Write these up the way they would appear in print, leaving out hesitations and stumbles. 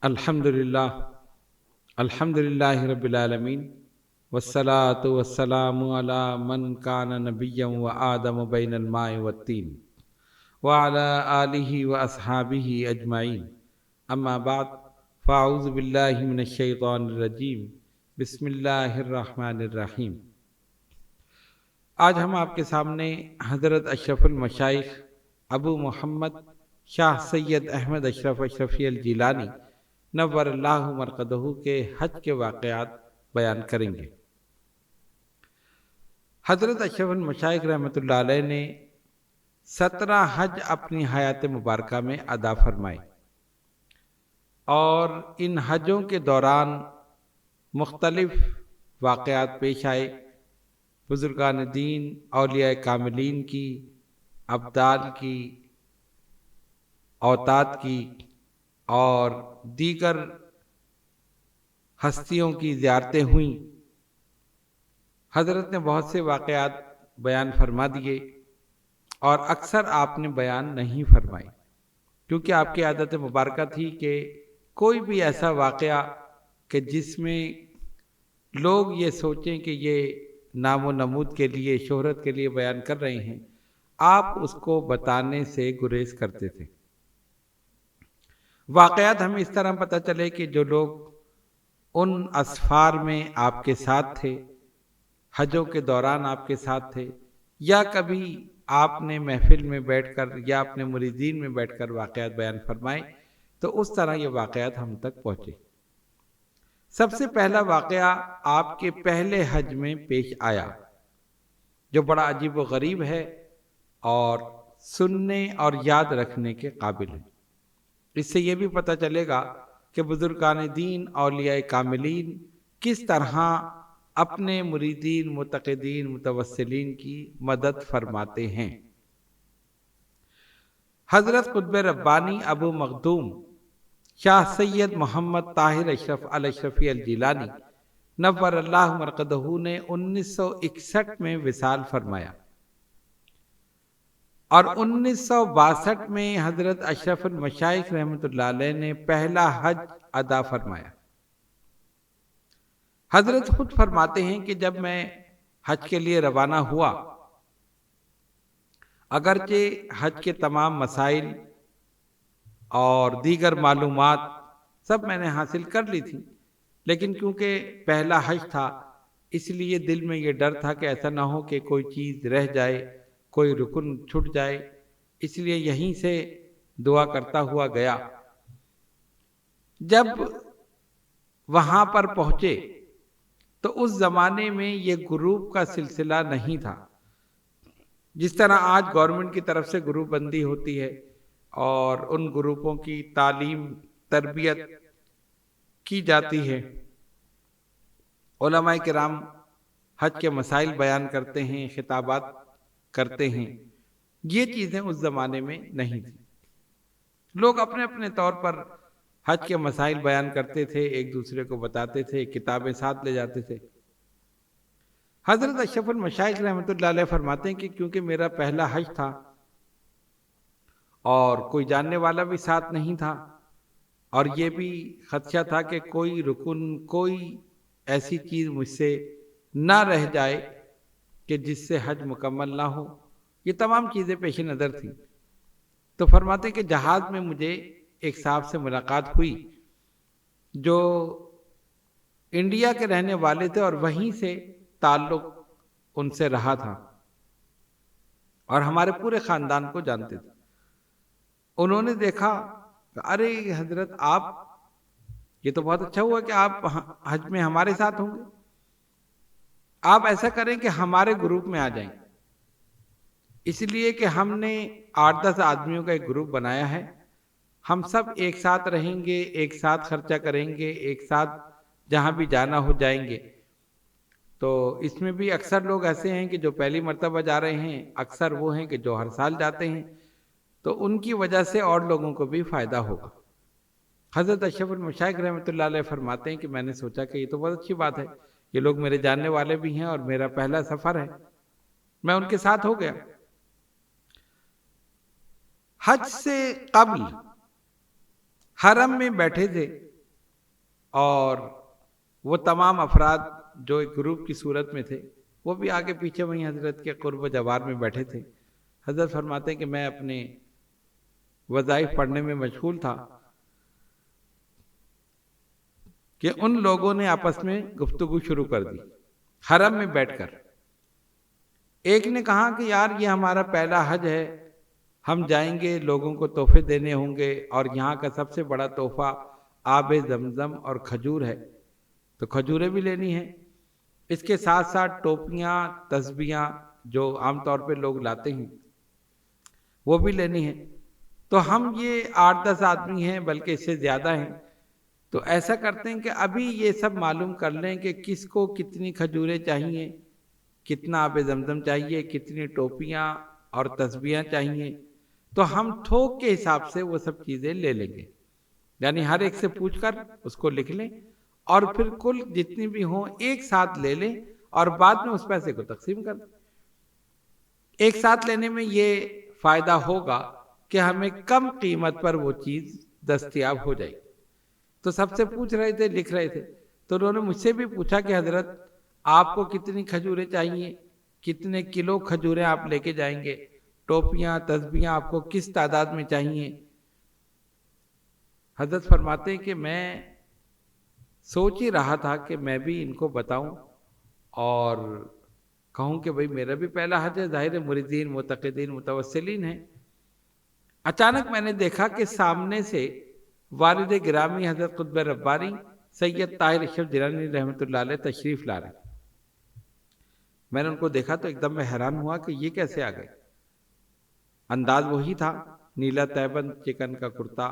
الحمدللہ الحمدللہ رب العالمین والصلاة والسلام علی من کان نبیا و آدم بین الماء والطین وعلی آلہ و اصحابہ اجمعین اما بعد فاعوذ باللہ من الشیطان الرجیم بسم اللہ الرحمن الرحیم۔ آج ہم آپ کے سامنے حضرت اشرف المشائخ ابو محمد شاہ سید احمد اشرف اشرفی الجیلانی نور اللہ مرقدہ کے حج کے واقعات بیان کریں گے۔ حضرت اشرف المشائخ رحمۃ اللہ علیہ نے 17 حج اپنی حیات مبارکہ میں ادا فرمائے، اور ان حجوں کے دوران مختلف واقعات پیش آئے۔ بزرگان دین، اولیاء کاملین کی، ابدال کی، اوتاد کی اور دیگر ہستیوں کی زیارتیں ہوئیں۔ حضرت نے بہت سے واقعات بیان فرما دیے، اور اکثر آپ نے بیان نہیں فرمائے، کیونکہ آپ کی عادت مبارکہ تھی کہ کوئی بھی ایسا واقعہ کہ جس میں لوگ یہ سوچیں کہ یہ نام و نمود کے لیے، شہرت کے لیے بیان کر رہے ہیں، آپ اس کو بتانے سے گریز کرتے تھے۔ واقعات ہمیں اس طرح پتہ چلے کہ جو لوگ ان اسفار میں آپ کے ساتھ تھے، حجوں کے دوران آپ کے ساتھ تھے، یا کبھی آپ نے محفل میں بیٹھ کر یا اپنے مریدین میں بیٹھ کر واقعات بیان فرمائے، تو اس طرح یہ واقعات ہم تک پہنچے۔ سب سے پہلا واقعہ آپ کے پہلے حج میں پیش آیا، جو بڑا عجیب و غریب ہے اور سننے اور یاد رکھنے کے قابل ہے۔ اس سے یہ بھی پتہ چلے گا کہ بزرگان دین، اولیاء کاملین کس طرح اپنے مریدین، متقدین، متوسلین کی مدد فرماتے ہیں۔ حضرت قطب ربانی ابو مخدوم شاہ سید محمد طاہر اشرف الاشرفی الجیلانی نور اللہ مرقدہ نے 1961 میں وصال فرمایا، اور 1962 میں حضرت اشرف المشائخ رحمۃ اللہ علیہ نے پہلا حج ادا فرمایا۔ حضرت خود فرماتے ہیں کہ جب میں حج کے لیے روانہ ہوا، اگرچہ حج کے تمام مسائل اور دیگر معلومات سب میں نے حاصل کر لی تھی، لیکن کیونکہ پہلا حج تھا، اس لیے دل میں یہ ڈر تھا کہ ایسا نہ ہو کہ کوئی چیز رہ جائے، کوئی رکن چھوٹ جائے، اس لیے یہیں سے دعا کرتا ہوا گیا۔ جب وہاں پر پہنچے تو اس زمانے میں یہ گروپ کا سلسلہ نہیں تھا، جس طرح آج گورنمنٹ کی طرف سے گروپ بندی ہوتی ہے اور ان گروپوں کی تعلیم، تربیت کی جاتی ہے۔ علماء کرام حج کے مسائل بیان کرتے ہیں، خطابات کرتے ہیں، یہ چیزیں اس زمانے میں نہیں تھیں۔ لوگ اپنے اپنے طور پر حج کے مسائل بیان کرتے تھے، ایک دوسرے کو بتاتے تھے، کتابیں ساتھ لے جاتے تھے۔ حضرت اشرف المشائخ رحمۃ اللہ علیہ فرماتے ہیں کہ کیونکہ میرا پہلا حج تھا اور کوئی جاننے والا بھی ساتھ نہیں تھا، اور یہ بھی خدشہ تھا کہ کوئی رکن، کوئی ایسی چیز مجھ سے نہ رہ جائے کہ جس سے حج مکمل نہ ہو، یہ تمام چیزیں پیش نظر تھیں، تو فرماتے کہ جہاز میں مجھے ایک صاحب سے ملاقات ہوئی جو انڈیا کے رہنے والے تھے، اور وہیں سے تعلق ان سے رہا تھا اور ہمارے پورے خاندان کو جانتے تھے۔ انہوں نے دیکھا کہ ارے حضرت، آپ یہ تو بہت اچھا ہوا کہ آپ حج میں ہمارے ساتھ ہوں گے، آپ ایسا کریں کہ ہمارے گروپ میں آ جائیں۔ اس لیے کہ ہم نے 8-10 آدمیوں کا ایک گروپ بنایا ہے، ہم سب ایک ساتھ رہیں گے، ایک ساتھ خرچہ کریں گے، ایک ساتھ جہاں بھی جانا ہو جائیں گے۔ تو اس میں بھی اکثر لوگ ایسے ہیں کہ جو پہلی مرتبہ جا رہے ہیں، اکثر وہ ہیں کہ جو ہر سال جاتے ہیں، تو ان کی وجہ سے اور لوگوں کو بھی فائدہ ہوگا۔ حضرت اشرف المشائخ رحمۃ اللہ علیہ فرماتے ہیں کہ میں نے سوچا کہ یہ تو بہت اچھی بات ہے، یہ لوگ میرے جاننے والے بھی ہیں اور میرا پہلا سفر ہے، میں ان کے ساتھ ہو گیا۔ حج سے قبل حرم میں بیٹھے تھے اور وہ تمام افراد جو ایک گروپ کی صورت میں تھے وہ بھی آگے پیچھے وہیں حضرت کے قرب و جوار میں بیٹھے تھے۔ حضرت فرماتے ہیں کہ میں اپنے وظائف پڑھنے میں مشغول تھا کہ ان لوگوں نے آپس میں گفتگو شروع کر دی حرم میں بیٹھ کر۔ ایک نے کہا کہ یار یہ ہمارا پہلا حج ہے، ہم جائیں گے، لوگوں کو تحفے دینے ہوں گے، اور یہاں کا سب سے بڑا تحفہ آب زمزم اور کھجور ہے، تو کھجوریں بھی لینی ہیں۔ اس کے ساتھ ساتھ ٹوپیاں، تسبیحاں جو عام طور پہ لوگ لاتے ہیں وہ بھی لینی ہے۔ تو ہم یہ 8-10 آدمی ہیں، بلکہ اس سے زیادہ ہیں، تو ایسا کرتے ہیں کہ ابھی یہ سب معلوم کر لیں کہ کس کو کتنی کھجوریں چاہیے، کتنا آب زمزم چاہیے، کتنی ٹوپیاں اور تسبیحاں چاہیے، تو ہم تھوک کے حساب سے وہ سب چیزیں لے لیں گے، یعنی ہر ایک سے پوچھ کر اس کو لکھ لیں اور پھر کل جتنی بھی ہوں ایک ساتھ لے لیں اور بعد میں اس پیسے کو تقسیم کر دیں۔ ایک ساتھ لینے میں یہ فائدہ ہوگا کہ ہمیں کم قیمت پر وہ چیز دستیاب ہو جائے۔ تو سب سے پوچھ رہے تھے، لکھ رہے تھے، تو انہوں نے مجھ سے بھی پوچھا کہ حضرت آپ کو کتنی کھجوریں چاہیے، کتنے کلو کھجوریں آپ لے کے جائیں گے، ٹوپیاں، تسبیحاں آپ کو کس تعداد میں چاہیے۔ حضرت فرماتے ہیں کہ میں سوچ ہی رہا تھا کہ میں بھی ان کو بتاؤں اور کہوں کہ بھئی میرا بھی پہلا حج ہے، ظاہر مریدین، معتقدین، متوسلین ہیں۔ اچانک میں نے دیکھا کہ سامنے سے والد گرامی حضرت قطب ربانی سید طاہر اشرف جیلانی رحمۃ اللہ علیہ تشریف لا رہے ہیں۔ میں نے ان کو دیکھا تو ایک دم میں حیران ہوا کہ یہ کیسے آ گئے۔ انداز وہی تھا، نیلا تہبند چکن کا کرتا،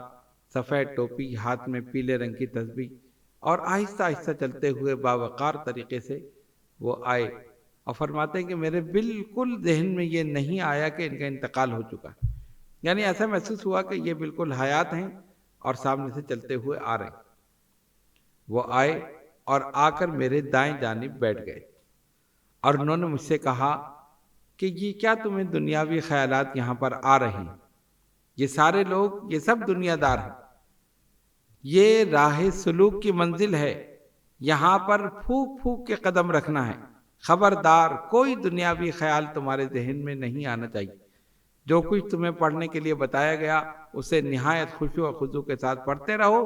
سفید ٹوپی، ہاتھ میں پیلے رنگ کی تسبیح، اور آہستہ آہستہ چلتے ہوئے باوقار طریقے سے وہ آئے اور فرماتے ہیں کہ میرے بالکل ذہن میں یہ نہیں آیا کہ ان کا انتقال ہو چکا ہے، یعنی ایسا محسوس ہوا کہ یہ بالکل حیات ہیں اور سامنے سے چلتے ہوئے آ رہے ہیں۔ وہ آئے اور آ کر میرے دائیں جانب بیٹھ گئے اور انہوں نے مجھ سے کہا کہ یہ کیا تمہیں دنیاوی خیالات یہاں پر آ رہے ہیں؟ یہ سارے لوگ، یہ سب دنیا دار ہیں، یہ راہ سلوک کی منزل ہے، یہاں پر پھونک پھونک کے قدم رکھنا ہے، خبردار کوئی دنیاوی خیال تمہارے ذہن میں نہیں آنا چاہیے۔ جو کچھ تمہیں پڑھنے کے لیے بتایا گیا اسے نہایت خشوع و خضوع کے ساتھ پڑھتے رہو،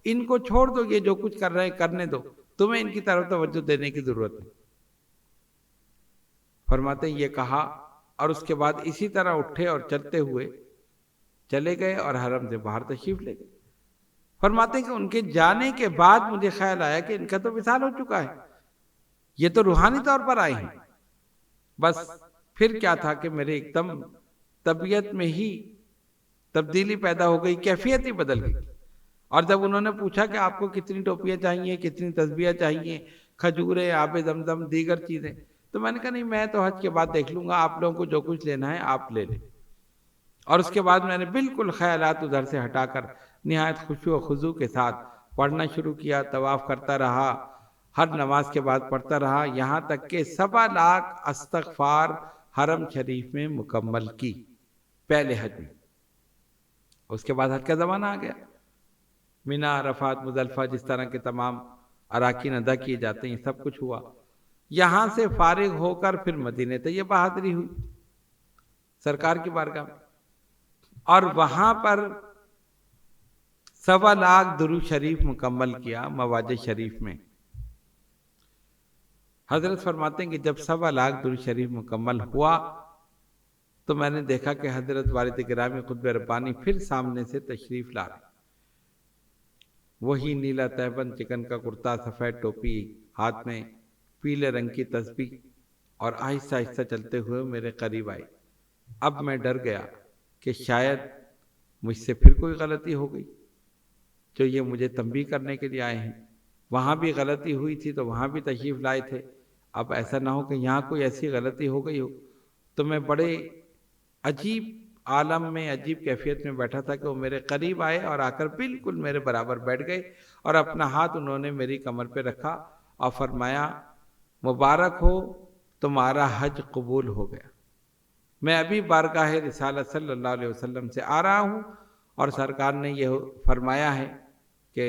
ان کو چھوڑ دو، یہ جو کچھ کر رہے ہیں کرنے دو، تمہیں ان کی طرف توجہ دینے کی ضرورت نہیں۔ فرماتے ہیں یہ کہا اور اس کے بعد اسی طرح اٹھے اور چلتے ہوئے چلے گئے اور حرم سے باہر تشریف لے گئے۔ فرماتے ہیں کہ ان کے جانے کے بعد مجھے خیال آیا کہ ان کا تو وصال ہو چکا ہے، یہ تو روحانی طور پر آئے ہیں۔ بس پھر کیا تھا کہ میرے ایک دم طبیعت میں ہی تبدیلی پیدا ہو گئی، کیفیت ہی بدل گئی۔ اور جب انہوں نے پوچھا کہ آپ کو کتنی ٹوپیاں چاہیے، کتنی تسبیحاں چاہیے، کھجوریں، آب زمزم، دیگر چیزیں، تو میں نے کہا نہیں، میں تو حج کے بعد دیکھ لوں گا، آپ لوگوں کو جو کچھ لینا ہے آپ لے لیں۔ اور اس کے بعد میں نے بالکل خیالات ادھر سے ہٹا کر نہایت خشوع و خضوع کے ساتھ پڑھنا شروع کیا، طواف کرتا رہا، ہر نماز کے بعد پڑھتا رہا، یہاں تک کہ 7 لاکھ استغفار حرم شریف میں مکمل کی پہلے حج میں۔ اس کے بعد حج کا زمانہ آ گیا، مینا، عرفات، مزدلفہ، جس طرح کے تمام اراکین ادا کیے جاتے ہیں، سب کچھ ہوا۔ یہاں سے فارغ ہو کر پھر مدینہ طیبہ حاضری ہوئی سرکار کی بارگاہ میں، اور وہاں پر 1.25 لاکھ درود شریف مکمل کیا مواج شریف میں۔ حضرت فرماتے ہیں کہ جب 1.25 لاکھ درود شریف مکمل ہوا تو میں نے دیکھا کہ حضرت والد گرامی قطب ربانی پھر سامنے سے تشریف لا رہے، وہی نیلا تہبند چکن کا کرتا، سفید ٹوپی، ہاتھ میں پیلے رنگ کی تسبیح، اور آہستہ آہستہ چلتے ہوئے میرے قریب آئے۔ اب میں ڈر گیا کہ شاید مجھ سے پھر کوئی غلطی ہو گئی، جو یہ مجھے تنبیہ کرنے کے لیے آئے ہیں۔ وہاں بھی غلطی ہوئی تھی تو وہاں بھی تشریف لائے تھے، اب ایسا نہ ہو کہ یہاں کوئی ایسی غلطی ہو گئی ہو۔ تو میں بڑے عجیب عالم میں، عجیب کیفیت میں بیٹھا تھا کہ وہ میرے قریب آئے اور آ کر بالکل میرے برابر بیٹھ گئے اور اپنا ہاتھ انہوں نے میری کمر پہ رکھا اور فرمایا مبارک ہو، تمہارا حج قبول ہو گیا۔ میں ابھی بارگاہ رسالت صلی اللہ علیہ وسلم سے آ رہا ہوں اور سرکار نے یہ فرمایا ہے کہ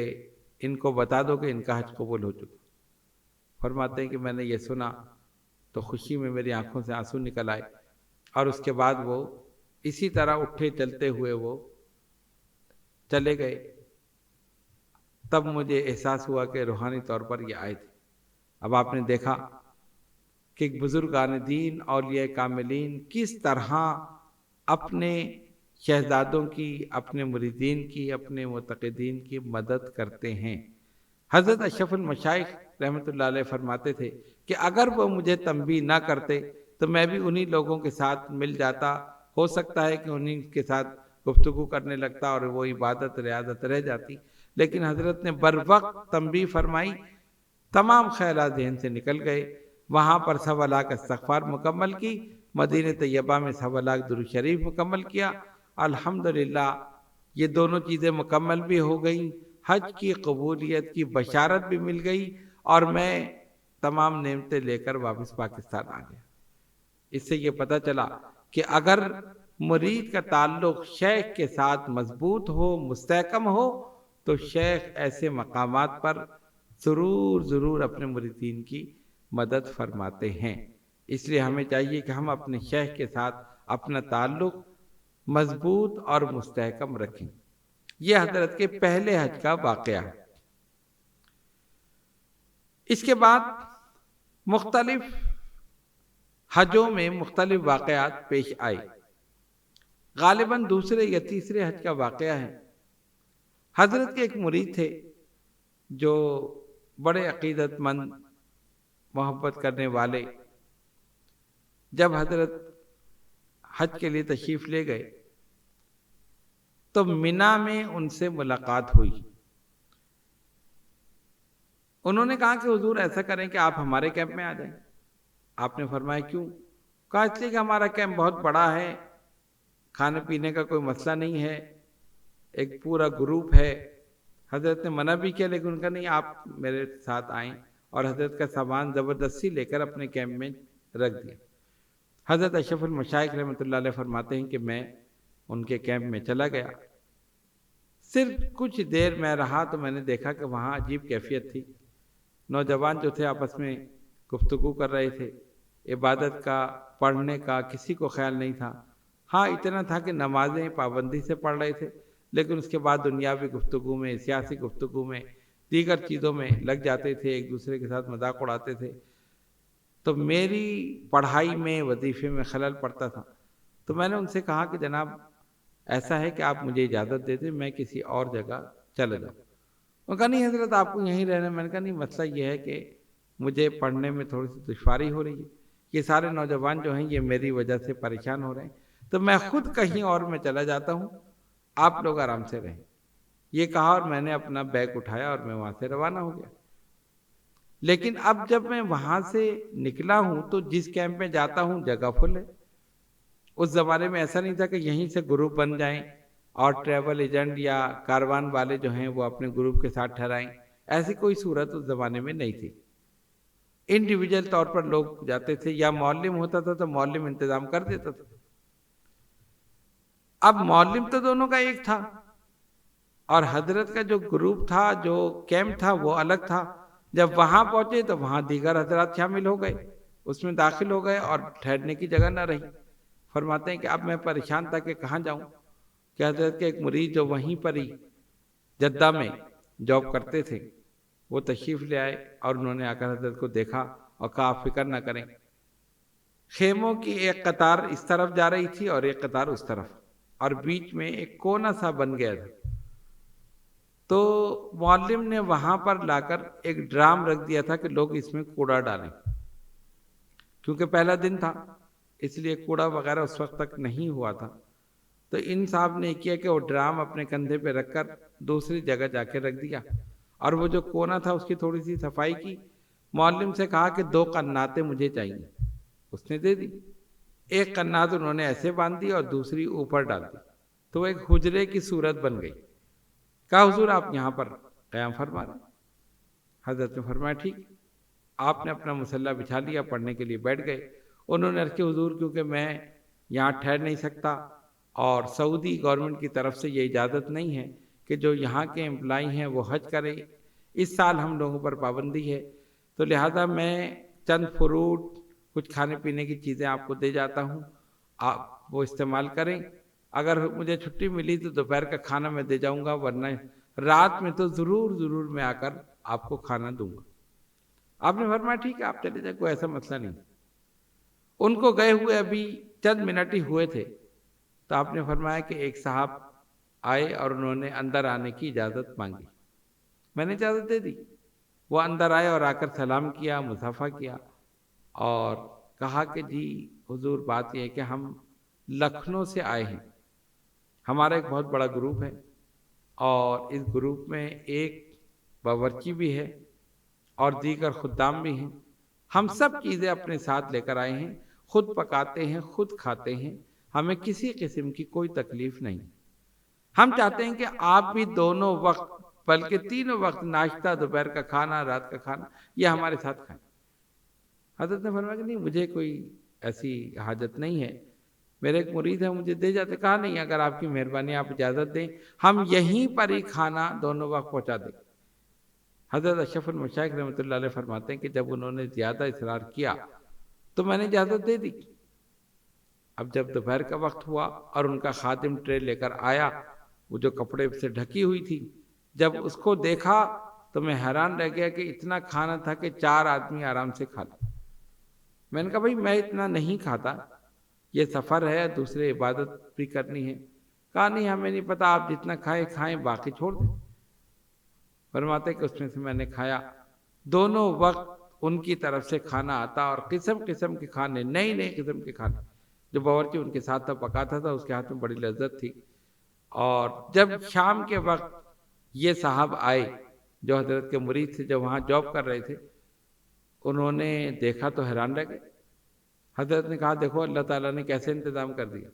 ان کو بتا دو کہ ان کا حج قبول ہو چکا۔ فرماتے ہیں کہ میں نے یہ سنا تو خوشی میں میری آنکھوں سے آنسو نکل آئے، اور اس کے بعد وہ اسی طرح اٹھے چلتے ہوئے وہ چلے گئے۔ تب مجھے احساس ہوا کہ روحانی طور پر یہ آئے تھے۔ اب آپ نے دیکھا کہ بزرگان دین، اولیاء کاملین کس طرح اپنے شہزادوں کی، اپنے مریدین کی، اپنے معتقدین کی مدد کرتے ہیں۔ حضرت اشرف المشائخ رحمۃ اللہ علیہ فرماتے تھے کہ اگر وہ مجھے تنبیہ نہ کرتے تو میں بھی انہی لوگوں کے ساتھ مل جاتا، ہو سکتا ہے کہ انہی کے ساتھ گفتگو کرنے لگتا اور وہ عبادت ریاضت رہ جاتی، لیکن حضرت نے بر وقت تنبیہ فرمائی، تمام خیالات ذہن سے نکل گئے۔ وہاں پر 1.25 لاکھ استغفار مکمل کی، مدینہ طیبہ میں 1.25 لاکھ درود شریف مکمل کیا۔ الحمدللہ یہ دونوں چیزیں مکمل بھی ہو گئیں، حج کی قبولیت کی بشارت بھی مل گئی، اور میں تمام نعمتیں لے کر واپس پاکستان آ گیا۔ اس سے یہ پتہ چلا کہ اگر مرید کا تعلق شیخ کے ساتھ مضبوط ہو، مستحکم ہو، تو شیخ ایسے مقامات پر ضرور اپنے مریدین کی مدد فرماتے ہیں۔ اس لیے ہمیں چاہیے کہ ہم اپنے شیخ کے ساتھ اپنا تعلق مضبوط اور مستحکم رکھیں۔ یہ حضرت کے پہلے حج کا واقعہ ہے۔ اس کے بعد مختلف حجوں میں مختلف واقعات پیش آئے۔ غالباً دوسرے یا تیسرے حج کا واقعہ ہے۔ حضرت کے ایک مرید تھے جو بڑے عقیدت مند، محبت کرنے والے، جب حضرت حج کے لیے تشریف لے گئے تو منا میں ان سے ملاقات ہوئی۔ انہوں نے کہا کہ حضور ایسا کریں کہ آپ ہمارے کیمپ میں آ جائیں۔ آپ نے فرمایا کیوں؟ کہا اس لیے کہ ہمارا کیمپ بہت بڑا ہے، کھانے پینے کا کوئی مسئلہ نہیں ہے، ایک پورا گروپ ہے۔ حضرت نے منع بھی کیا، لیکن ان کا نہیں، آپ میرے ساتھ آئیں، اور حضرت کا سامان زبردستی لے کر اپنے کیمپ میں رکھ دیا۔ حضرت اشرف المشائخ رحمۃ اللہ علیہ فرماتے ہیں کہ میں ان کے کیمپ میں چلا گیا۔ صرف کچھ دیر میں رہا تو میں نے دیکھا کہ وہاں عجیب کیفیت تھی۔ نوجوان جو تھے آپس میں گفتگو کر رہے تھے، عبادت کا، پڑھنے کا کسی کو خیال نہیں تھا۔ ہاں اتنا تھا کہ نمازیں پابندی سے پڑھ رہے تھے، لیکن اس کے بعد دنیاوی گفتگو میں، سیاسی گفتگو میں، دیگر چیزوں میں لگ جاتے تھے، ایک دوسرے کے ساتھ مذاق اڑاتے تھے۔ تو میری پڑھائی میں، وظیفے میں خلل پڑتا تھا۔ تو میں نے ان سے کہا کہ جناب ایسا ہے کہ آپ مجھے اجازت دے دیں، میں کسی اور جگہ چلا جاؤں۔ انہوں نے کہا نہیں حضرت آپ کو یہیں رہنا۔ میں نے کہا نہیں، مسئلہ یہ ہے کہ مجھے پڑھنے میں تھوڑی سی دشواری ہو رہی ہے، یہ سارے نوجوان جو ہیں یہ میری وجہ سے پریشان ہو رہے ہیں، تو میں خود کہیں اور میں چلا جاتا ہوں، آپ لوگ آرام سے رہیں۔ یہ کہا اور میں نے اپنا بیگ اٹھایا اور میں وہاں سے روانہ ہو گیا۔ لیکن اب جب میں وہاں سے نکلا ہوں تو جس کیمپ میں جاتا ہوں جگہ فل ہے۔ اس زمانے میں ایسا نہیں تھا کہ یہیں سے گروپ بن جائیں اور ٹریول ایجنٹ یا کاروان والے جو ہیں وہ اپنے گروپ کے ساتھ ٹھہرائیں، ایسی کوئی صورت اس زمانے میں نہیں تھی۔ انڈیویجول طور پر لوگ جاتے تھے، یا معلم ہوتا تھا تو معلم انتظام کر دیتا تھا۔ اب معلم تو دونوں کا ایک تھا، اور حضرت کا جو گروپ تھا، جو کیمپ تھا، وہ الگ تھا۔ جب وہاں پہنچے تو وہاں دیگر حضرات شامل ہو گئے، اس میں داخل ہو گئے اور ٹھہرنے کی جگہ نہ رہی۔ فرماتے ہیں کہ اب میں پریشان تھا کہ کہاں جاؤں، کہ حضرت کے ایک مرید جو وہیں پر ہی جدہ میں جاب کرتے تھے وہ تشریف لے آئے، اور انہوں نے آ کر حضرت کو دیکھا اور کہا آپ فکر نہ کریں۔ خیموں کی ایک قطار اس طرف جا رہی تھی اور ایک قطار اس طرف، اور بیچ میں ایک کونا سا بن گیا تھا۔ تو معلم نے وہاں پر لا کر ایک ڈرام رکھ دیا تھا کہ لوگ اس میں کوڑا ڈالیں، کیونکہ پہلا دن تھا اس لیے کوڑا وغیرہ اس وقت تک نہیں ہوا تھا۔ تو ان صاحب نے کیا کہ وہ ڈرام اپنے کندھے پہ رکھ کر دوسری جگہ جا کے رکھ دیا، اور وہ جو کونا تھا اس کی تھوڑی سی صفائی کی۔ معلم سے کہا کہ 2 قناتیں مجھے چاہیے، اس نے دے دی۔ ایک قنات انہوں نے ایسے باندھ دی اور دوسری اوپر ڈال دی، تو وہ ایک حجرے کی صورت بن گئی۔ کہا حضور آپ یہاں پر قیام فرما رہے ہیں؟ حضرت نے فرمایا ٹھیک۔ آپ نے اپنا مسلح بچھا لیا، پڑھنے کے لیے بیٹھ گئے۔ انہوں نے عرض کیا حضور کیونکہ میں یہاں ٹھہر نہیں سکتا، اور سعودی گورنمنٹ کی طرف سے یہ اجازت نہیں ہے کہ جو یہاں کے امپلائی ہیں وہ حج کریں اس سال ہم لوگوں پر پابندی ہے، تو لہذا میں چند فروٹ، کچھ کھانے پینے کی چیزیں آپ کو دے جاتا ہوں، آپ وہ استعمال کریں۔ اگر مجھے چھٹی ملی تو دوپہر کا کھانا میں دے جاؤں گا، ورنہ رات میں تو ضرور میں آ کر آپ کو کھانا دوں گا۔ آپ نے فرمایا ٹھیک ہے، آپ چلے جائیں، کوئی ایسا مسئلہ نہیں۔ ان کو گئے ہوئے ابھی چند منٹ ہی ہوئے تھے، تو آپ نے فرمایا کہ ایک صاحب آئے اور انہوں نے اندر آنے کی اجازت مانگی۔ میں نے اجازت دے دی۔ وہ اندر آئے اور آ کر سلام کیا، مصافحہ کیا اور کہا کہ جی حضور، بات یہ ہے کہ ہم لکھنؤ سے آئے ہیں، ہمارا ایک بہت بڑا گروپ ہے اور اس گروپ میں ایک باورچی بھی ہے اور دیگر خدام بھی ہیں۔ ہم سب چیزیں اپنے ساتھ لے کر آئے ہیں، خود پکاتے ہیں، خود کھاتے ہیں، ہمیں کسی قسم کی کوئی تکلیف نہیں۔ ہم چاہتے ہیں کہ آپ بھی دونوں وقت، بلکہ تینوں وقت، ناشتہ، دوپہر کا کھانا، رات کا کھانا، یہ ہمارے ساتھ کھائیں۔ حضرت نے فرمایا کہ نہیں، مجھے کوئی ایسی حاجت نہیں ہے، میرے ایک مرید ہے، مجھے دے جاتے۔ کہا نہیں، اگر آپ کی مہربانی، آپ اجازت دیں، ہم یہیں پر ہی کھانا دونوں وقت پہنچا دیں۔ حضرت اشرف المشائخ رحمۃ اللہ علیہ فرماتے ہیں کہ جب انہوں نے زیادہ اصرار کیا تو میں نے اجازت دے دی۔ اب جب دوپہر کا وقت ہوا اور ان کا خادم ٹرے لے کر آیا، وہ جو کپڑے سے ڈھکی ہوئی تھی، جب اس کو دیکھا تو میں حیران رہ گیا کہ اتنا کھانا تھا کہ 4 آدمی آرام سے کھا لیں۔ میں نے کہا بھائی میں اتنا نہیں کھاتا، یہ سفر ہے، دوسرے عبادت بھی کرنی ہے۔ کہا نہیں، ہمیں نہیں پتا، آپ جتنا کھائیں کھائیں، باقی چھوڑ دیں۔ فرماتے کہ اس میں سے میں نے کھایا۔ دونوں وقت ان کی طرف سے کھانا آتا اور قسم قسم کے کھانے، نئی قسم کے کھانے، جو باورچی ان کے ساتھ تھا پکاتا تھا، اس کے ہاتھ میں بڑی لذت تھی۔ اور جب شام کے وقت یہ صاحب آئے جو حضرت کے مرید تھے، جو وہاں جاب کر رہے تھے، انہوں نے دیکھا تو حیران رہ گئے۔ حضرت نے کہا دیکھو اللہ تعالیٰ نے کیسے انتظام کر دیا،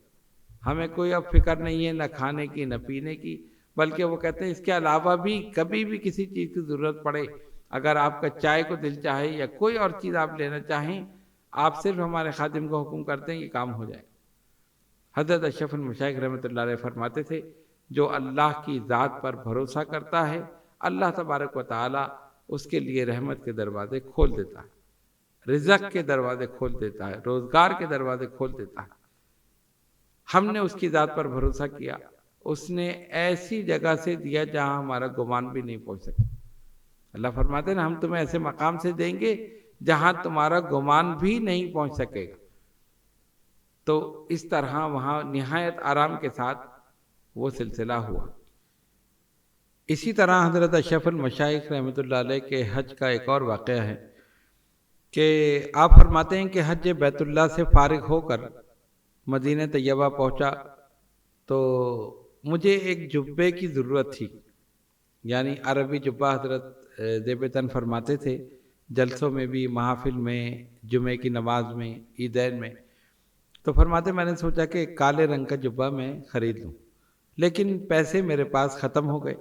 ہمیں کوئی اب فکر نہیں ہے، نہ کھانے کی نہ پینے کی، بلکہ وہ کہتے ہیں اس کے علاوہ بھی کبھی بھی کسی چیز کی ضرورت پڑے، اگر آپ کا چائے کو دل چاہے یا کوئی اور چیز آپ لینا چاہیں، آپ صرف ہمارے خادم کو حکم کرتے ہیں، یہ کام ہو جائے۔ حضرت اشرف المشائخ رحمۃ اللہ علیہ فرماتے تھے جو اللہ کی ذات پر بھروسہ کرتا ہے، اللہ تبارک و تعالی اس کے لیے رحمت کے دروازے کھول دیتا ہے، رزق کے دروازے کھول دیتا ہے، روزگار کے دروازے کھول دیتا ہے۔ ہم نے اس کی ذات پر بھروسہ کیا، اس نے ایسی جگہ سے دیا جہاں ہمارا گمان بھی نہیں پہنچ سکتا۔ اللہ فرماتے ہیں نا، ہم تمہیں ایسے مقام سے دیں گے جہاں تمہارا گمان بھی نہیں پہنچ سکے گا۔ تو اس طرح وہاں نہایت آرام کے ساتھ وہ سلسلہ ہوا۔ اسی طرح حضرت اشرف المشائخ رحمۃ اللہ علیہ کے حج کا ایک اور واقعہ ہے کہ آپ فرماتے ہیں کہ حج بیت اللہ سے فارغ ہو کر مدینہ طیبہ پہنچا تو مجھے ایک جبے کی ضرورت تھی، یعنی عربی جبہ حضرت زیب تن فرماتے تھے، جلسوں میں بھی، محافل میں، جمعے کی نماز میں، عیدین میں۔ تو فرماتے میں نے سوچا کہ کالے رنگ کا جبہ میں خرید لوں، لیکن پیسے میرے پاس ختم ہو گئے۔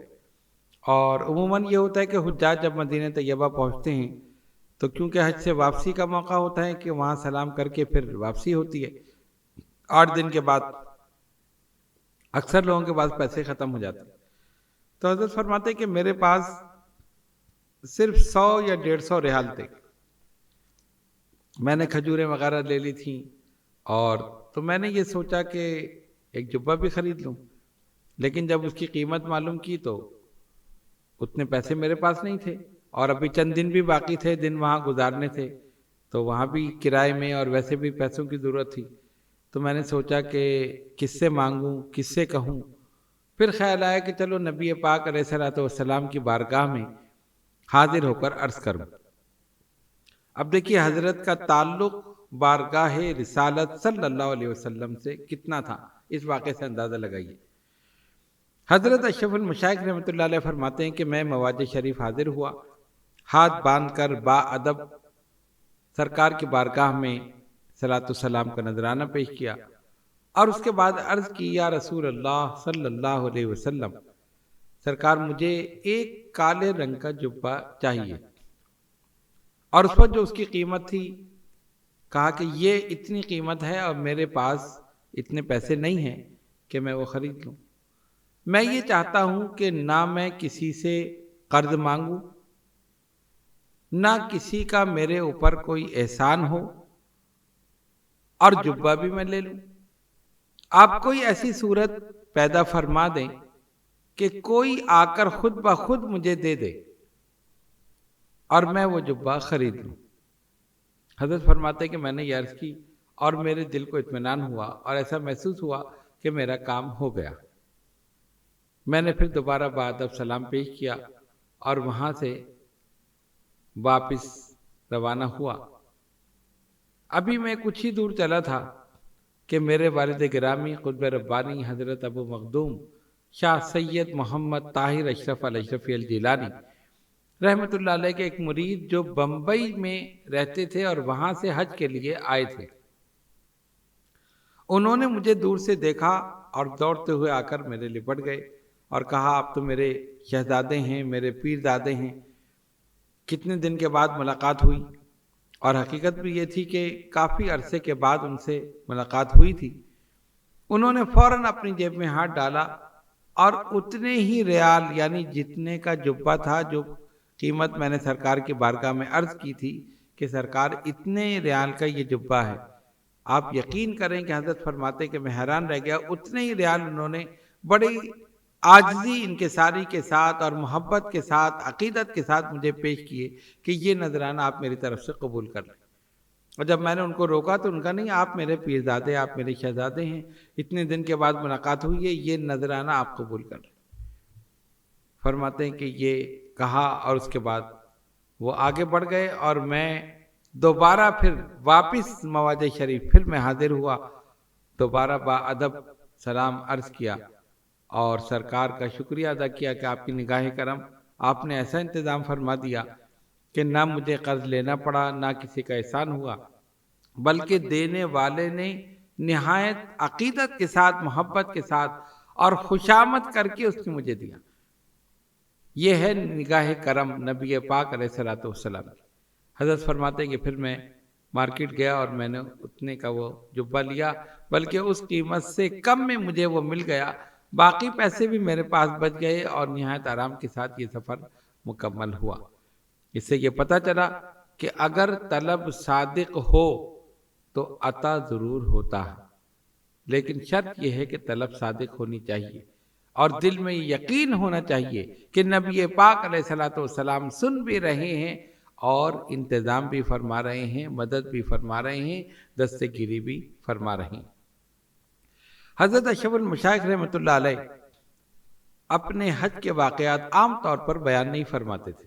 اور عموماً یہ ہوتا ہے کہ حجاج جب مدینہ طیبہ پہنچتے ہیں تو کیونکہ حج سے واپسی کا موقع ہوتا ہے کہ وہاں سلام کر کے پھر واپسی ہوتی ہے 8 دن کے بعد، اکثر لوگوں کے پاس پیسے ختم ہو جاتے ہیں۔ تو حضرت فرماتے کہ میرے پاس صرف 100 یا 150 ریال تھے، میں نے کھجوریں وغیرہ لے لی تھیں، اور تو میں نے یہ سوچا کہ ایک جبہ بھی خرید لوں، لیکن جب اس کی قیمت معلوم کی تو اتنے پیسے میرے پاس نہیں تھے، اور ابھی چند دن بھی باقی تھے، دن وہاں گزارنے تھے، تو وہاں بھی کرائے میں اور ویسے بھی پیسوں کی ضرورت تھی۔ تو میں نے سوچا کہ کس سے مانگوں، کس سے کہوں۔ پھر خیال آیا کہ چلو نبی پاک علیہ الصلوۃ والسلام کی بارگاہ میں حاضر ہو کر عرض کروں۔ اب دیکھیے حضرت کا تعلق بارگاہ رسالت صلی اللہ علیہ وسلم سے کتنا تھا، اس واقعے سے اندازہ لگائیے۔ حضرت اشرف المشائخ رحمۃ اللہ علیہ فرماتے ہیں کہ میں مواج شریف حاضر ہوا، ہاتھ باندھ کر با ادب سرکار کی بارگاہ میں صلاۃ السلام کا نذرانہ پیش کیا، اور اس کے بعد عرض کی یا رسول اللہ صلی اللہ علیہ وسلم، سرکار مجھے ایک کالے رنگ کا جبہ چاہیے، اور اس وقت جو اس کی قیمت تھی، کہا کہ یہ اتنی قیمت ہے اور میرے پاس اتنے پیسے نہیں ہیں کہ میں وہ خرید لوں۔ میں یہ چاہتا ہوں کہ نہ میں کسی سے قرض مانگوں نہ کسی کا میرے اوپر کوئی احسان ہو، اور جبہ بھی میں لے لوں۔ آپ کوئی ایسی صورت پیدا فرما دیں کہ کوئی آ کر خود بخود مجھے دے دے اور میں وہ جبہ خرید لوں۔ حضرت فرماتے ہیں کہ میں نے یہ عرض کی اور میرے دل کو اطمینان ہوا اور ایسا محسوس ہوا کہ میرا کام ہو گیا۔ میں نے پھر دوبارہ بادب سلام پیش کیا اور وہاں سے واپس روانہ ہوا۔ ابھی میں کچھ ہی دور چلا تھا کہ میرے والد گرامی قطب ربانی حضرت ابو مخدوم شاہ سید محمد طاہر اشرف الاشرفی الجیلانی رحمۃ اللہ علیہ کے ایک مرید جو بمبئی میں رہتے تھے اور وہاں سے حج کے لیے آئے تھے، انہوں نے مجھے دور سے دیکھا اور دوڑتے ہوئے آ کر میرے لپٹ گئے اور کہا آپ تو میرے شہزادے ہیں، میرے پیر دادے ہیں، کتنے دن کے بعد ملاقات ہوئی۔ اور حقیقت بھی یہ تھی کہ کافی عرصے کے بعد ان سے ملاقات ہوئی تھی۔ انہوں نے فوراً اپنی جیب میں ہاتھ ڈالا اور اتنے ہی ریال یعنی جتنے کا جبہ تھا، جو قیمت میں نے سرکار کی بارگاہ میں عرض کی تھی کہ سرکار اتنے ریال کا یہ جبہ ہے، آپ یقین کریں کہ حضرت فرماتے کہ میں حیران رہ گیا، اتنے ہی ریال انہوں نے بڑی عاجزی انکساری کے ساتھ اور محبت کے ساتھ عقیدت کے ساتھ مجھے پیش کیے کہ یہ نذرانہ آپ میری طرف سے قبول کر لیں۔ اور جب میں نے ان کو روکا تو ان کا نہیں، آپ میرے پیرزادے، آپ میرے شہزادے ہیں، اتنے دن کے بعد ملاقات ہوئی ہے، یہ نذرانہ آپ قبول کر لیں۔ فرماتے ہیں کہ یہ کہا اور اس کے بعد وہ آگے بڑھ گئے اور میں دوبارہ پھر واپس مواج شریف پھر میں حاضر ہوا، دوبارہ با ادب سلام عرض کیا اور سرکار کا شکریہ ادا کیا کہ آپ کی نگاہ کرم، آپ نے ایسا انتظام فرما دیا کہ نہ مجھے قرض لینا پڑا، نہ کسی کا احسان ہوا، بلکہ دینے والے نے نہایت عقیدت کے ساتھ، محبت کے ساتھ اور خوشامد کر کے اس نے مجھے دیا۔ یہ ہے نگاہ کرم نبی پاک علیہ الصلوۃ والسلام کی۔ حضرت فرماتے ہیں کہ پھر میں مارکیٹ گیا اور میں نے اتنے کا وہ جبہ لیا، بلکہ اس قیمت سے کم میں مجھے وہ مل گیا، باقی پیسے بھی میرے پاس بچ گئے اور نہایت آرام کے ساتھ یہ سفر مکمل ہوا۔ اس سے یہ پتہ چلا کہ اگر طلب صادق ہو تو عطا ضرور ہوتا ہے، لیکن شرط یہ ہے کہ طلب صادق ہونی چاہیے اور دل میں یقین ہونا چاہیے کہ نبی پاک علیہ الصلوۃ والسلام سن بھی رہے ہیں اور انتظام بھی فرما رہے ہیں، مدد بھی فرما رہے ہیں، دستِ گیری بھی فرما رہے ہیں۔ حضرت اشرف المشائخ رحمۃ اللہ علیہ اپنے حج کے واقعات عام طور پر بیان نہیں فرماتے تھے،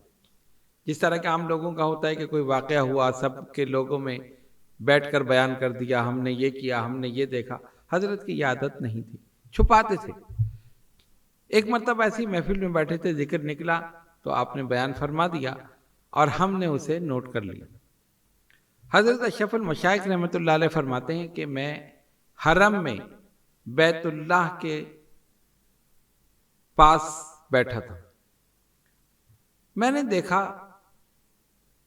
جس طرح کہ عام لوگوں کا ہوتا ہے کہ کوئی واقعہ ہوا سب کے لوگوں میں بیٹھ کر بیان کر دیا، ہم نے یہ کیا، ہم نے یہ دیکھا۔ حضرت کی یہ عادت نہیں تھی، چھپاتے تھے۔ ایک مرتبہ ایسی محفل میں بیٹھے تھے، ذکر نکلا تو آپ نے بیان فرما دیا اور ہم نے اسے نوٹ کر لیا۔ حضرت اشرف المشائخ رحمۃ اللہ علیہ فرماتے ہیں کہ میں حرم میں بیت اللہ کے پاس بیٹھا تھا، میں نے دیکھا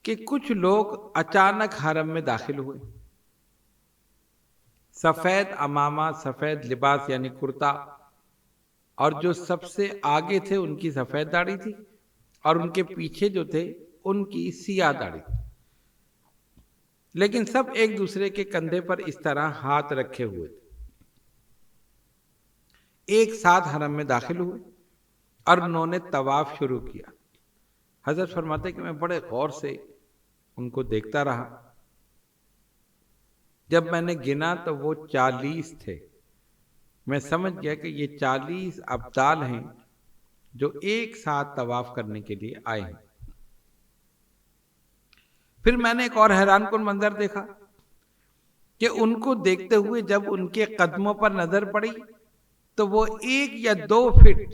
کہ کچھ لوگ اچانک حرم میں داخل ہوئے، سفید عمامہ، سفید لباس یعنی کرتا، اور جو سب سے آگے تھے ان کی سفید داڑھی تھی اور ان کے پیچھے جو تھے ان کی سیاہ داڑھی تھی، لیکن سب ایک دوسرے کے کندھے پر اس طرح ہاتھ رکھے ہوئے تھے، ایک ساتھ حرم میں داخل ہوئے اور انہوں نے طواف شروع کیا۔ حضرت فرماتے کہ میں بڑے غور سے ان کو دیکھتا رہا، جب میں نے گنا تو وہ 40 تھے۔ میں سمجھ گیا کہ یہ 40 ابدال ہیں جو ایک ساتھ طواف کرنے کے لیے آئے ہیں۔ پھر میں نے ایک اور حیران کن منظر دیکھا کہ ان کو دیکھتے ہوئے جب ان کے قدموں پر نظر پڑی تو وہ 1 یا 2 فٹ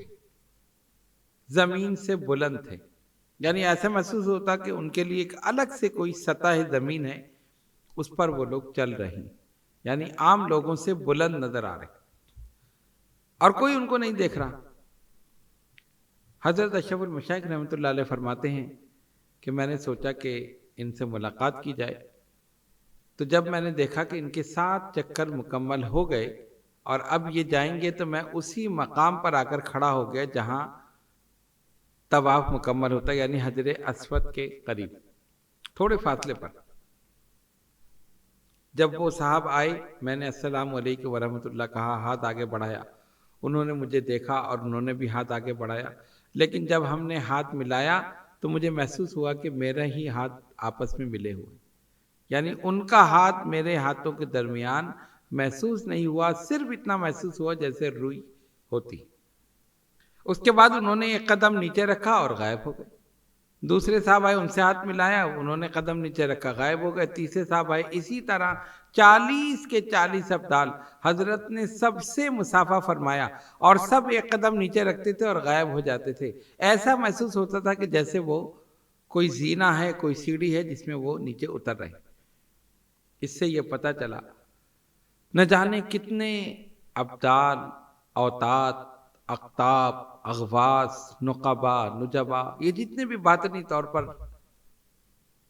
زمین سے بلند تھے، یعنی ایسا محسوس ہوتا کہ ان کے لیے ایک الگ سے کوئی سطح زمین ہے، اس پر وہ لوگ چل رہے ہیں، یعنی عام لوگوں سے بلند نظر آ رہے اور کوئی ان کو نہیں دیکھ رہا۔ حضرت اشرف المشائخ رحمۃ اللہ علیہ فرماتے ہیں کہ میں نے سوچا کہ ان سے ملاقات کی جائے، تو جب میں نے دیکھا کہ ان کے 7 چکر مکمل ہو گئے اور اب یہ جائیں گے تو میں اسی مقام پر آ کر کھڑا ہو گیا جہاں طواف مکمل ہوتا ہے، یعنی حجر اسود کے قریب۔ تھوڑے فاصلے پر. جب وہ صاحب آئے میں نے السلام علیکم ورحمۃ اللہ کہا، ہاتھ آگے بڑھایا. انہوں نے مجھے دیکھا اور انہوں نے بھی ہاتھ آگے بڑھایا، لیکن جب ہم نے ہاتھ ملایا تو مجھے محسوس ہوا کہ میرا ہی ہاتھ آپس میں ملے ہوئے، یعنی ان کا ہاتھ میرے ہاتھوں کے درمیان محسوس نہیں ہوا، صرف اتنا محسوس ہوا جیسے روئی ہوتی. اس کے بعد انہوں نے ایک قدم نیچے رکھا اور غائب ہو گئے. دوسرے صاحب آئے، ان سے ہاتھ ملایا، انہوں نے قدم نیچے رکھا، غائب ہو گئے. تیسرے صاحب آئے، اسی طرح 40 کے 40 ابدال حضرت نے سب سے مصافحہ فرمایا اور سب ایک قدم نیچے رکھتے تھے اور غائب ہو جاتے تھے. ایسا محسوس ہوتا تھا کہ جیسے وہ کوئی زینہ ہے، کوئی سیڑھی ہے جس میں وہ نیچے اتر رہے. اس سے یہ پتہ چلا نہ جانے کتنے ابدال، اوتاد، اقطاب، اغواص، نقبا، نجبا، یہ جتنے بھی باطنی طور پر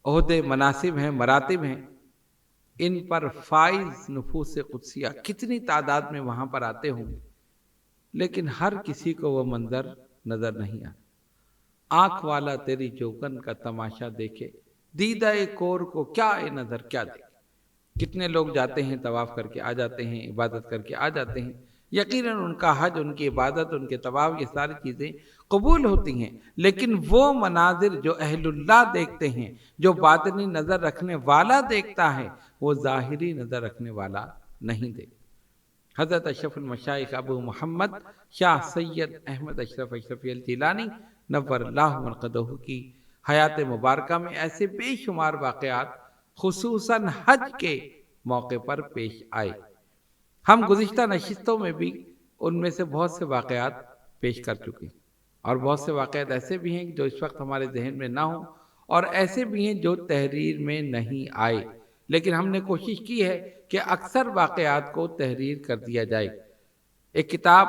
عہدے، مناصب ہیں، مراتب ہیں، ان پر فائز نفوس قدسیہ کتنی تعداد میں وہاں پر آتے ہوں گے، لیکن ہر کسی کو وہ منظر نظر نہیں آتا. آنکھ والا تیری جوگن کا تماشا دیکھے، دیدہ کور کو کیا اے نظر کیا دیکھے. کتنے لوگ جاتے ہیں، طواف کر کے آ جاتے ہیں، عبادت کر کے آ جاتے ہیں. یقیناً ان کا حج، ان کی عبادت، ان کے طواف، یہ ساری چیزیں قبول ہوتی ہیں، لیکن وہ مناظر جو اہل اللہ دیکھتے ہیں، جو باطنی نظر رکھنے والا دیکھتا ہے، وہ ظاہری نظر رکھنے والا نہیں دیکھتا. حضرت اشرف المشائخ ابو محمد شاہ سید احمد اشرف اشرفی الجیلانی نور اللہ مرقدہ کی حیات مبارکہ میں ایسے بے شمار واقعات خصوصاً حج کے موقع پر پیش آئے. ہم گزشتہ نشستوں میں بھی ان میں سے بہت سے واقعات پیش کر چکے، اور بہت سے واقعات ایسے بھی ہیں جو اس وقت ہمارے ذہن میں نہ ہوں، اور ایسے بھی ہیں جو تحریر میں نہیں آئے، لیکن ہم نے کوشش کی ہے کہ اکثر واقعات کو تحریر کر دیا جائے. ایک کتاب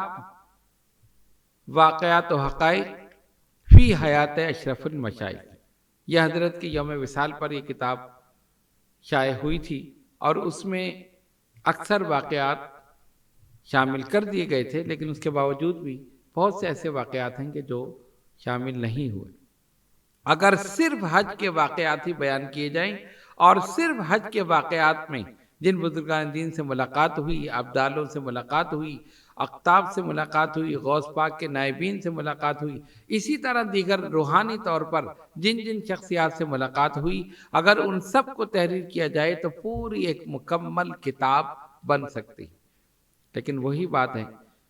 واقعات و حقائق فی حیات اشرف المشائخ، یہ حضرت کے یوم وصال پر یہ کتاب شائع ہوئی تھی، اور اس میں اکثر واقعات شامل کر دیے گئے تھے، لیکن اس کے باوجود بھی بہت سے ایسے واقعات ہیں کہ جو شامل نہیں ہوئے. اگر صرف حج کے واقعات ہی بیان کیے جائیں، اور صرف حج کے واقعات میں جن بزرگان دین سے ملاقات ہوئی، ابدالوں سے ملاقات ہوئی، اقطاب سے ملاقات ہوئی، غوث پاک کے نائبین سے ملاقات ہوئی، اسی طرح دیگر روحانی طور پر جن جن شخصیات سے ملاقات ہوئی، اگر ان سب کو تحریر کیا جائے تو پوری ایک مکمل کتاب بن سکتی. لیکن وہی بات ہے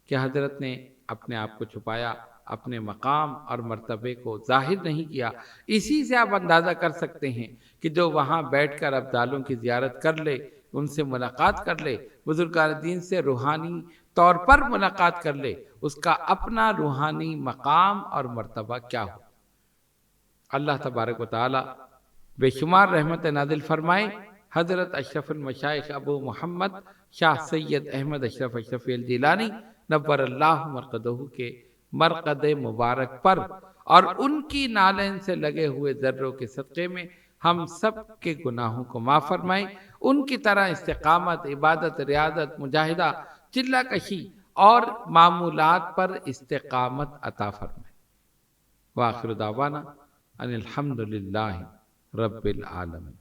کہ حضرت نے اپنے آپ کو چھپایا، اپنے مقام اور مرتبے کو ظاہر نہیں کیا. اسی سے آپ اندازہ کر سکتے ہیں کہ جو وہاں بیٹھ کر ابدالوں کی زیارت کر لے، ان سے ملاقات کر لے، بزرگان دین سے روحانی طور پر ملاقات کر لے، اس کا اپنا روحانی مقام اور مرتبہ کیا ہو. اللہ تبارک و تعالی بے شمار رحمت نازل فرمائے حضرت اشرف المشائخ ابو محمد شاہ سید احمد اشرف اشرفی الجیلانی نور اللہ مرقدہ کے مرقد مبارک پر، اور ان کی نالین سے لگے ہوئے ذروں کے صدقے میں ہم سب کے گناہوں کو معاف فرمائے. ان کی طرح استقامت، عبادت، ریاضت، مجاہدہ، چلہ کشی اور معمولات پر استقامت عطا فرمائے. وآخر دعوانا ان الحمد للہ رب العالمین.